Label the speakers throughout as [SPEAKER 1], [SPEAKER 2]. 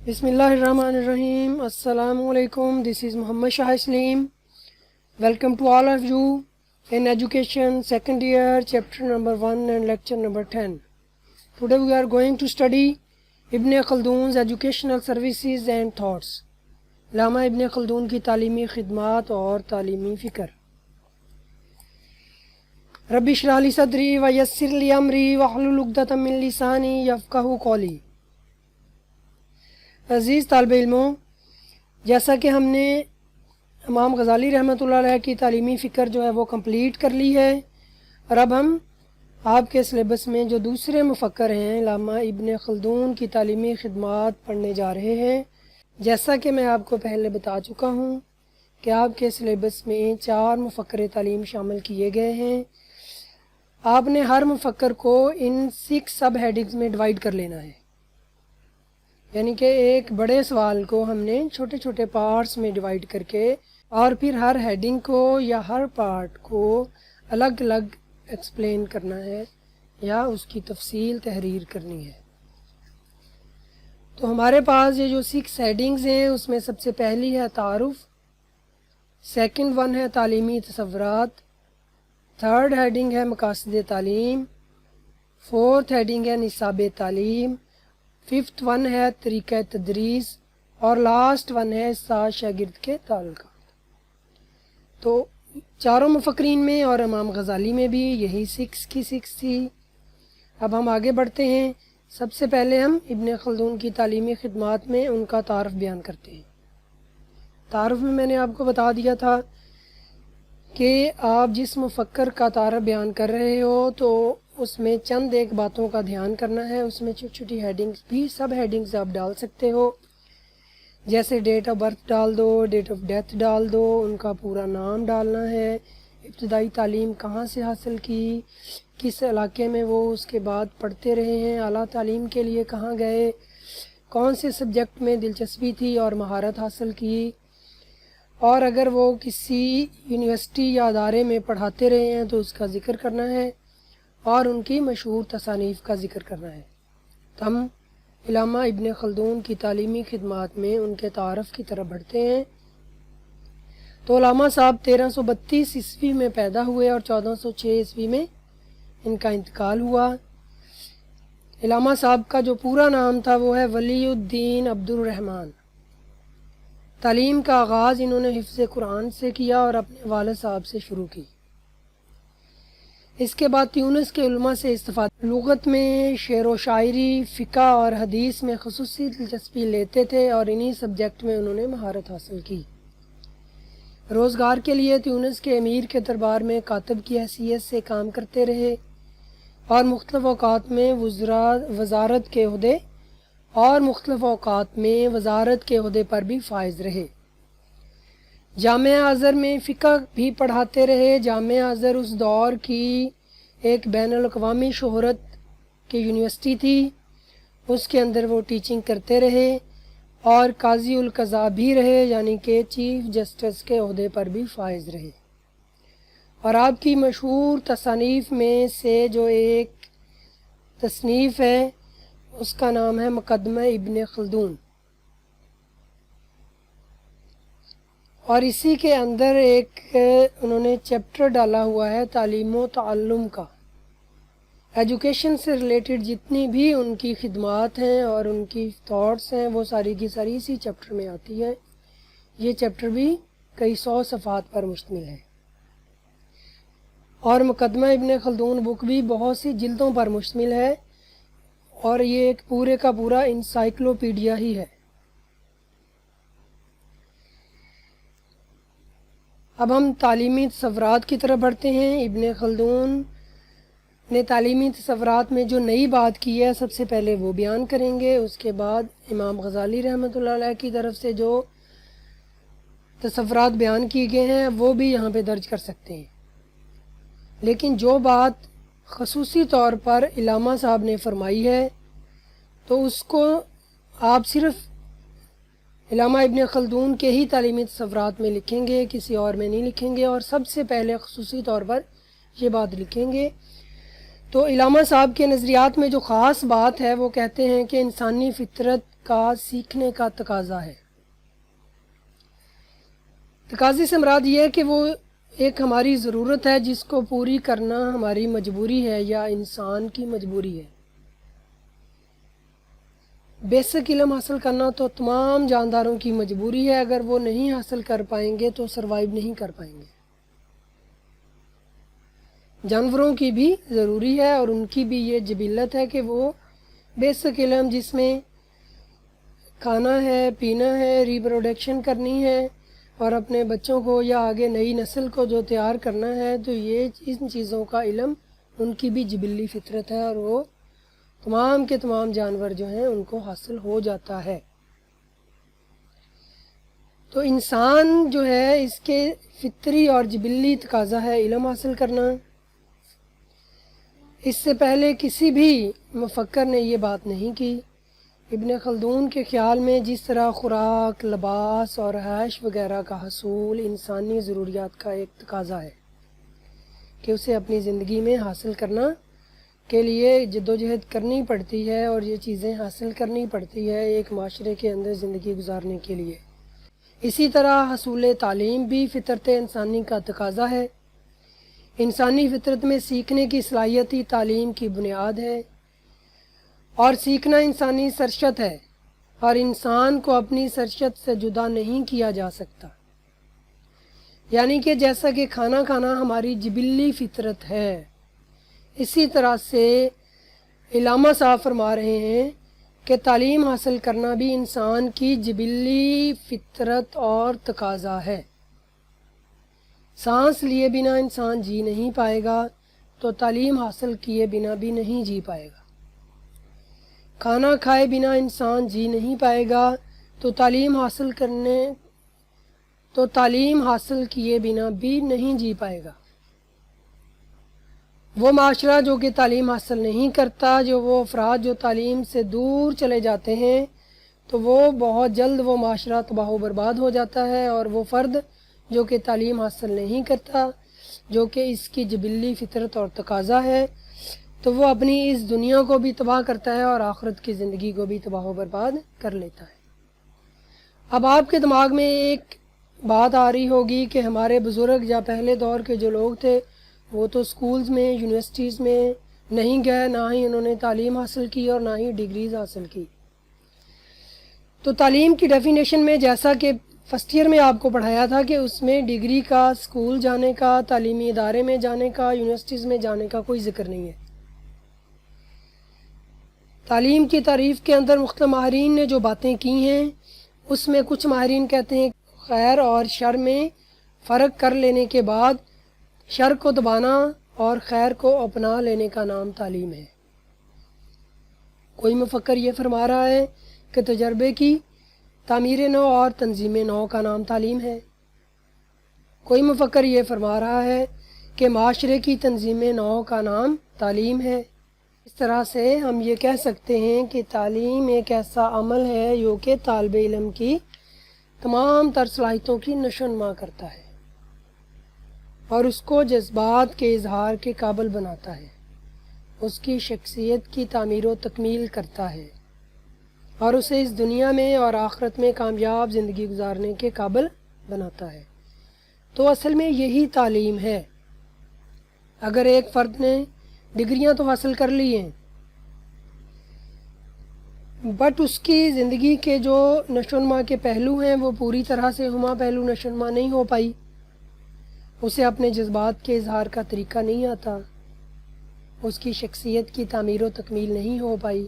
[SPEAKER 1] Bismillahirrahmanirrahim. Assalamu alaikum. This is Muhammad Shah Islam. Welcome to all of you in education second year chapter number 1 and lecture number 10. Today we are going to study Ibn Khaldun's educational services and thoughts. علامہ ابن خلدون کی تعلیمی خدمات اور تعلیمی فکر. رب اشرح لی صدری ویسر لی امری واحلل عقدۃ من لسانی یفقہوا قولی. عزیز طالب علموں، جیسا کہ ہم نے امام غزالی رحمۃ اللہ علیہ کی تعلیمی فکر جو ہے وہ کمپلیٹ کر لی ہے، اور اب ہم آپ کے سلیبس میں جو دوسرے مفکر ہیں علامہ ابن خلدون کی تعلیمی خدمات پڑھنے جا رہے ہیں. جیسا کہ میں آپ کو پہلے بتا چکا ہوں کہ آپ کے سلیبس میں 4 مفکر تعلیم شامل کیے گئے ہیں. آپ نے ہر مفکر کو ان 6 سب ہیڈنگز میں ڈیوائیڈ کر لینا ہے، یعنی کہ ایک بڑے سوال کو ہم نے چھوٹے چھوٹے پارٹس میں ڈیوائیڈ کر کے اور پھر ہر ہیڈنگ کو یا ہر پارٹ کو الگ الگ ایکسپلین کرنا ہے یا اس کی تفصیل تحریر کرنی ہے. تو ہمارے پاس یہ جو 6 ہیڈنگز ہیں اس میں سب سے پہلی ہے تعارف، سیکنڈ ون ہے تعلیمی تصورات، تھرڈ ہیڈنگ ہے مقاصد تعلیم، فورتھ ہیڈنگ ہے نصاب تعلیم، ففتھ ون ہے طریقہ تدریس، اور لاسٹ ون ہے استاد شاگرد کے تعلقات. تو چاروں مفکرین میں اور امام غزالی میں بھی یہی 6 کی 6 تھی. اب ہم آگے بڑھتے ہیں. سب سے پہلے ہم ابن خلدون کی تعلیمی خدمات میں ان کا تعارف بیان کرتے ہیں. تعارف میں میں نے آپ کو بتا دیا تھا کہ آپ جس مفکر کا تعارف بیان کر رہے ہو تو اس میں چند ایک باتوں کا دھیان کرنا ہے. اس میں چھوٹی چھوٹی ہیڈنگز بھی سب ہیڈنگز آپ ڈال سکتے ہو، جیسے ڈیٹ آف برتھ ڈال دو، ڈیٹ آف ڈیتھ ڈال دو، ان کا پورا نام ڈالنا ہے، ابتدائی تعلیم کہاں سے حاصل کی، کس علاقے میں وہ اس کے بعد پڑھتے رہے ہیں، اعلیٰ تعلیم کے لیے کہاں گئے، کون سے سبجیکٹ میں دلچسپی تھی اور مہارت حاصل کی، اور اگر وہ کسی یونیورسٹی یا ادارے میں پڑھاتے رہے ہیں تو اس کا ذکر کرنا ہے، اور ان کی مشہور تصانیف کا ذکر کرنا ہے. تو ہم علامہ ابن خلدون کی تعلیمی خدمات میں ان کے تعارف کی طرف بڑھتے ہیں. تو علامہ صاحب 1332 عیسوی میں پیدا ہوئے اور 1406 عیسوی میں ان کا انتقال ہوا. علامہ صاحب کا جو پورا نام تھا وہ ہے ولی الدین عبد الرحمن. تعلیم کا آغاز انہوں نے حفظ قرآن سے کیا اور اپنے والد صاحب سے شروع کی. اس کے بعد تیونس کے علماء سے استفادہ، لغت میں شعر و شاعری، فقہ اور حدیث میں خصوصی دلچسپی لیتے تھے اور انہی سبجیکٹ میں انہوں نے مہارت حاصل کی. روزگار کے لیے تیونس کے امیر کے دربار میں کاتب کی حیثیت سے کام کرتے رہے اور مختلف اوقات میں وزارت کے عہدے پر بھی فائز رہے. جامعہ ازہر میں فقہ بھی پڑھاتے رہے. جامعہ ازہر اس دور کی ایک بین الاقوامی شہرت کی یونیورسٹی تھی. اس کے اندر وہ ٹیچنگ کرتے رہے اور قاضی القضاء بھی رہے، یعنی کہ چیف جسٹس کے عہدے پر بھی فائز رہے. اور آپ کی مشہور تصانیف میں سے جو ایک تصنیف ہے اس کا نام ہے مقدمہ ابن خلدون، اور اسی کے اندر ایک انہوں نے چیپٹر ڈالا ہوا ہے تعلیم و تعلم کا. ایجوکیشن سے ریلیٹڈ جتنی بھی ان کی خدمات ہیں اور ان کی تھاٹس ہیں وہ ساری کی ساری اسی چیپٹر میں آتی ہے. یہ چیپٹر بھی کئی 100 صفحات پر مشتمل ہے، اور مقدمہ ابن خلدون بک بھی بہت سی جلدوں پر مشتمل ہے، اور یہ ایک پورے کا پورا انسائکلوپیڈیا ہی ہے. اب ہم تعلیمی تصورات کی طرف بڑھتے ہیں. ابن خلدون نے تعلیمی تصورات میں جو نئی بات کی ہے سب سے پہلے وہ بیان کریں گے. اس کے بعد امام غزالی رحمۃ اللہ علیہ کی طرف سے جو تصورات بیان کیے گئے ہیں وہ بھی یہاں پہ درج کر سکتے ہیں. لیکن جو بات خصوصی طور پر علامہ صاحب نے فرمائی ہے تو اس کو آپ صرف علامہ ابن خلدون کے ہی تعلیمی تصورات میں لکھیں گے، کسی اور میں نہیں لکھیں گے، اور سب سے پہلے خصوصی طور پر یہ بات لکھیں گے. تو علامہ صاحب کے نظریات میں جو خاص بات ہے وہ کہتے ہیں کہ انسانی فطرت کا سیکھنے کا تقاضا ہے۔ تقاضے سے مراد یہ ہے کہ وہ ایک ہماری ضرورت ہے جس کو پوری کرنا ہماری مجبوری ہے یا انسان کی مجبوری ہے۔ بیسک علم حاصل کرنا تو تمام جانداروں کی مجبوری ہے، اگر وہ نہیں حاصل کر پائیں گے تو سروائیو نہیں کر پائیں گے۔ جانوروں کی بھی ضروری ہے اور ان کی بھی یہ جبلت ہے کہ وہ بیسک علم جس میں کھانا ہے، پینا ہے، ریپروڈکشن کرنی ہے اور اپنے بچوں کو یا آگے نئی نسل کو جو تیار کرنا ہے، تو یہ ان چیزوں کا علم ان کی بھی جبلی فطرت ہے اور وہ تمام کے تمام جانور جو ہیں ان کو حاصل ہو جاتا ہے۔ تو انسان جو ہے اس کے فطری اور جبلی تقاضا ہے علم حاصل کرنا۔ اس سے پہلے کسی بھی مفکر نے یہ بات نہیں کی۔ ابن خلدون کے خیال میں جس طرح خوراک، لباس اور رہائش وغیرہ کا حصول انسانی ضروریات کا ایک تقاضا ہے کہ اسے اپنی زندگی میں حاصل کرنا کے لیے جدوجہد کرنی پڑتی ہے اور یہ چیزیں حاصل کرنی پڑتی ہے ایک معاشرے کے اندر زندگی گزارنے کے لیے۔ اسی طرح حصول تعلیم بھی فطرت انسانی کا تقاضا ہے۔ انسانی فطرت میں سیکھنے کی صلاحیت ہی تعلیم کی بنیاد ہے اور سیکھنا انسانی سرشت ہے اور انسان کو اپنی سرشت سے جدا نہیں کیا جا سکتا۔ یعنی کہ جیسا کہ کھانا کھانا ہماری جبلی فطرت ہے، اسی طرح سے علامہ صاحب فرما رہے ہیں کہ تعلیم حاصل کرنا بھی انسان کی جبلی فطرت اور تقاضا ہے۔ سانس لیے بنا انسان جی نہیں پائے گا تو تعلیم حاصل کیے بنا بھی نہیں جی پائے گا۔ کھانا کھائے بنا انسان جی نہیں پائے گا تو تعلیم حاصل کیے بنا بھی نہیں جی پائے گا۔ وہ معاشرہ جو کہ تعلیم حاصل نہیں کرتا، وہ افراد جو تعلیم سے دور چلے جاتے ہیں، تو وہ بہت جلد وہ معاشرہ تباہ و برباد ہو جاتا ہے، اور وہ فرد جو کہ تعلیم حاصل نہیں کرتا، جو کہ اس کی جبلی فطرت اور تقاضا ہے، تو وہ اپنی اس دنیا کو بھی تباہ کرتا ہے اور آخرت کی زندگی کو بھی تباہ و برباد کر لیتا ہے۔ اب آپ کے دماغ میں ایک بات آ رہی ہوگی کہ ہمارے بزرگ یا پہلے دور کے جو لوگ تھے وہ تو سکولز میں، یونیورسٹیز میں نہیں گئے، نہ ہی انہوں نے تعلیم حاصل کی اور نہ ہی ڈگریز حاصل کی۔ تو تعلیم کی ڈیفینیشن میں جیسا کہ فرسٹ ایئر میں آپ کو پڑھایا تھا کہ اس میں ڈگری کا، اسکول جانے کا، تعلیمی ادارے میں جانے کا، یونیورسٹیز میں جانے کا کوئی ذکر نہیں ہے۔ تعلیم کی تعریف کے اندر مختلف ماہرین نے جو باتیں کی ہیں اس میں کچھ ماہرین کہتے ہیں خیر اور شر میں فرق کر لینے کے بعد شر کو دبانا اور خیر کو اپنا لینے کا نام تعلیم ہے۔ کوئی مفکر یہ فرما رہا ہے کہ تجربے کی تعمیر نو اور تنظیم نو کا نام تعلیم ہے۔ کوئی مفکر یہ فرما رہا ہے کہ معاشرے کی تنظیم نو کا نام تعلیم ہے۔ اس طرح سے ہم یہ کہہ سکتے ہیں کہ تعلیم ایک ایسا عمل ہے جو کہ طالب علم کی تمام تر صلاحیتوں کی نشو و نما کرتا ہے اور اس کو جذبات کے اظہار کے قابل بناتا ہے، اس کی شخصیت کی تعمیر و تکمیل کرتا ہے اور اسے اس دنیا میں اور آخرت میں کامیاب زندگی گزارنے کے قابل بناتا ہے۔ تو اصل میں یہی تعلیم ہے۔ اگر ایک فرد نے ڈگریاں تو حاصل کر لی ہیں بٹ اس کی زندگی کے جو نشو و نما کے پہلو ہیں وہ پوری طرح سے ہما پہلو نشو و نما نہیں ہو پائی، اسے اپنے جذبات کے اظہار کا طریقہ نہیں آتا، اس کی شخصیت کی تعمیر و تکمیل نہیں ہو پائی،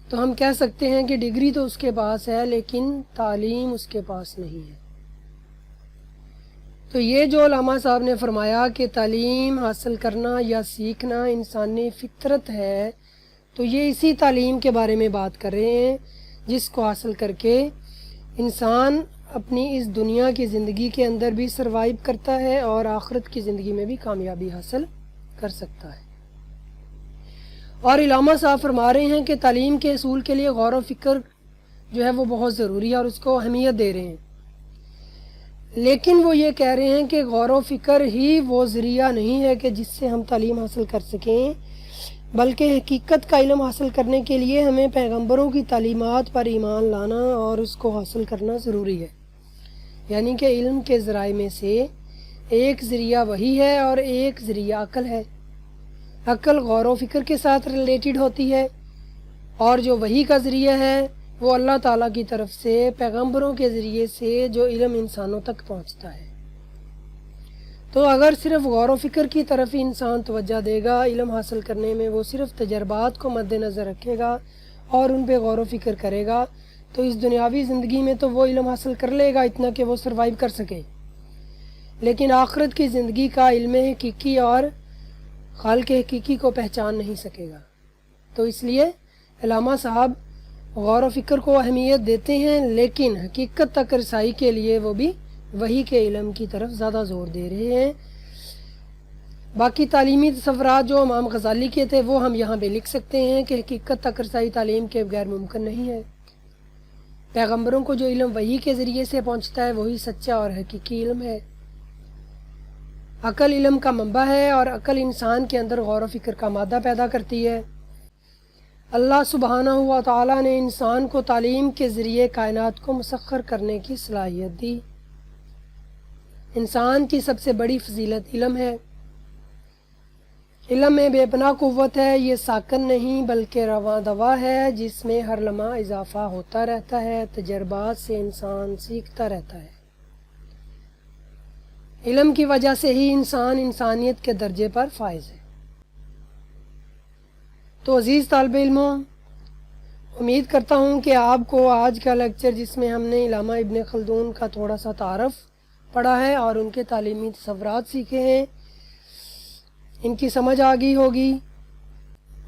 [SPEAKER 1] تو ہم کہہ سکتے ہیں کہ ڈگری تو اس کے پاس ہے لیکن تعلیم اس کے پاس نہیں ہے۔ تو یہ جو علامہ صاحب نے فرمایا کہ تعلیم حاصل کرنا یا سیکھنا انسانی فطرت ہے، تو یہ اسی تعلیم کے بارے میں بات کر رہے ہیں جس کو حاصل کر کے انسان اپنی اس دنیا کی زندگی کے اندر بھی سروائیو کرتا ہے اور آخرت کی زندگی میں بھی کامیابی حاصل کر سکتا ہے۔ اور علامہ صاحب فرما رہے ہیں کہ تعلیم کے حصول کے لیے غور و فکر جو ہے وہ بہت ضروری ہے اور اس کو اہمیت دے رہے ہیں، لیکن وہ یہ کہہ رہے ہیں کہ غور و فکر ہی وہ ذریعہ نہیں ہے کہ جس سے ہم تعلیم حاصل کر سکیں، بلکہ حقیقت کا علم حاصل کرنے کے لیے ہمیں پیغمبروں کی تعلیمات پر ایمان لانا اور اس کو حاصل کرنا ضروری ہے۔ یعنی کہ علم کے ذرائع میں سے ایک ذریعہ وحی ہے اور ایک ذریعہ عقل ہے۔ عقل غور و فکر کے ساتھ ریلیٹڈ ہوتی ہے، اور جو وحی کا ذریعہ ہے وہ اللہ تعالیٰ کی طرف سے پیغمبروں کے ذریعے سے جو علم انسانوں تک پہنچتا ہے۔ تو اگر صرف غور و فکر کی طرف ہی انسان توجہ دے گا علم حاصل کرنے میں، وہ صرف تجربات کو مد نظر رکھے گا اور ان پہ غور و فکر کرے گا، تو اس دنیاوی زندگی میں تو وہ علم حاصل کر لے گا اتنا کہ وہ سروائیو کر سکے، لیکن آخرت کی زندگی کا علم حقیقی اور خالق حقیقی کو پہچان نہیں سکے گا۔ تو اس لیے علامہ صاحب غور و فکر کو اہمیت دیتے ہیں، لیکن حقیقت تک رسائی کے لیے وہ بھی وحی کے علم کی طرف زیادہ زور دے رہے ہیں۔ باقی تعلیمی تصورات جو امام غزالی کے تھے وہ ہم یہاں پہ لکھ سکتے ہیں کہ حقیقت تک رسائی تعلیم کے بغیر ممکن نہیں ہے۔ پیغمبروں کو جو علم وحی کے ذریعے سے پہنچتا ہے وہی سچا اور حقیقی علم ہے۔ عقل علم کا منبع ہے، اور عقل انسان کے اندر غور و فکر کا مادہ پیدا کرتی ہے۔ اللہ سبحانہ و تعالیٰ نے انسان کو تعلیم کے ذریعے کائنات کو مسخر کرنے کی صلاحیت دی۔ انسان کی سب سے بڑی فضیلت علم ہے۔ علم میں بے پناہ قوت ہے، یہ ساکن نہیں بلکہ رواں دوا ہے جس میں ہر لمحہ اضافہ ہوتا رہتا ہے، تجربات سے انسان سیکھتا رہتا ہے۔ علم کی وجہ سے ہی انسان انسانیت کے درجے پر فائز ہے۔ تو عزیز طالب علموں، امید کرتا ہوں کہ آپ کو آج کا لیکچر جس میں ہم نے علامہ ابن خلدون کا تھوڑا سا تعارف پڑھا ہے اور ان کے تعلیمی تصورات سیکھے ہیں، ان کی سمجھ آ گئی ہوگی،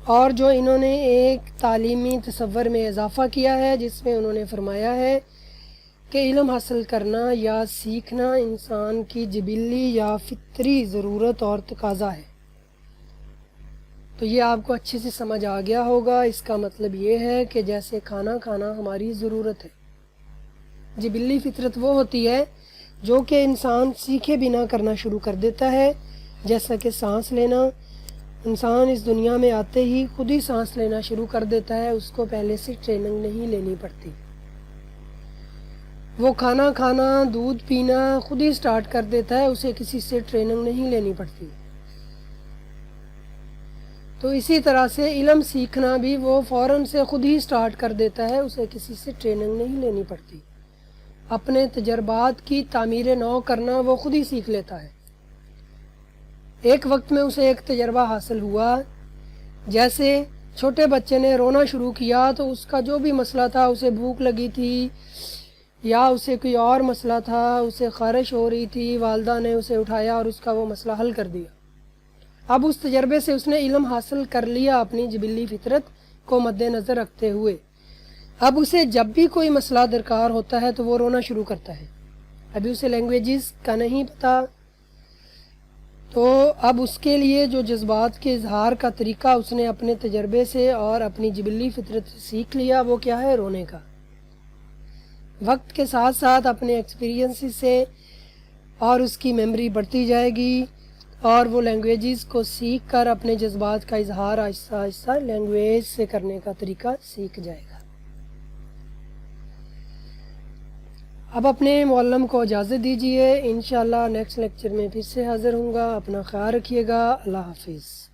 [SPEAKER 1] اور جو انہوں نے ایک تعلیمی تصور میں اضافہ کیا ہے جس میں انہوں نے فرمایا ہے کہ علم حاصل کرنا یا سیکھنا انسان کی جبلی یا فطری ضرورت اور تقاضا ہے۔ تو یہ آپ کو اچھے سے سمجھ آ گیا ہوگا۔ اس کا مطلب یہ ہے کہ جیسے کھانا کھانا ہماری ضرورت ہے، جبلی فطرت وہ ہوتی ہے جو کہ انسان سیکھے بنا کرنا شروع کر دیتا ہے، جیسا کہ سانس لینا۔ انسان اس دنیا میں آتے ہی خود ہی سانس لینا شروع کر دیتا ہے، اس کو پہلے سے ٹریننگ نہیں لینی پڑتی۔ وہ کھانا کھانا، دودھ پینا خود ہی سٹارٹ کر دیتا ہے، اسے کسی سے ٹریننگ نہیں لینی پڑتی۔ تو اسی طرح سے علم سیکھنا بھی وہ فوراً سے خود ہی سٹارٹ کر دیتا ہے، اسے کسی سے ٹریننگ نہیں لینی پڑتی۔ اپنے تجربات کی تعمیر نو کرنا وہ خود ہی سیکھ لیتا ہے۔ ایک وقت میں اسے ایک تجربہ حاصل ہوا، جیسے چھوٹے بچے نے رونا شروع کیا تو اس کا جو بھی مسئلہ تھا، اسے بھوک لگی تھی یا اسے کوئی اور مسئلہ تھا، اسے خارش ہو رہی تھی، والدہ نے اسے اٹھایا اور اس کا وہ مسئلہ حل کر دیا۔ اب اس تجربے سے اس نے علم حاصل کر لیا اپنی جبلی فطرت کو مد نظر رکھتے ہوئے۔ اب اسے جب بھی کوئی مسئلہ درکار ہوتا ہے تو وہ رونا شروع کرتا ہے۔ ابھی اسے لینگویجز کا نہیں پتہ، تو اب اس کے لیے جو جذبات کے اظہار کا طریقہ اس نے اپنے تجربے سے اور اپنی جبلی فطرت سے سیکھ لیا، وہ کیا ہے؟ رونے کا۔ وقت کے ساتھ ساتھ اپنے ایکسپیرینس سے اور اس کی میموری بڑھتی جائے گی، اور وہ لینگویجز کو سیکھ کر اپنے جذبات کا اظہار آہستہ آہستہ لینگویج سے کرنے کا طریقہ سیکھ جائے گا۔ اب اپنے معلم کو اجازت دیجیے، انشاءاللہ نیکسٹ لیکچر میں پھر سے حاضر ہوں گا۔ اپنا خیال رکھیے گا۔ اللہ حافظ۔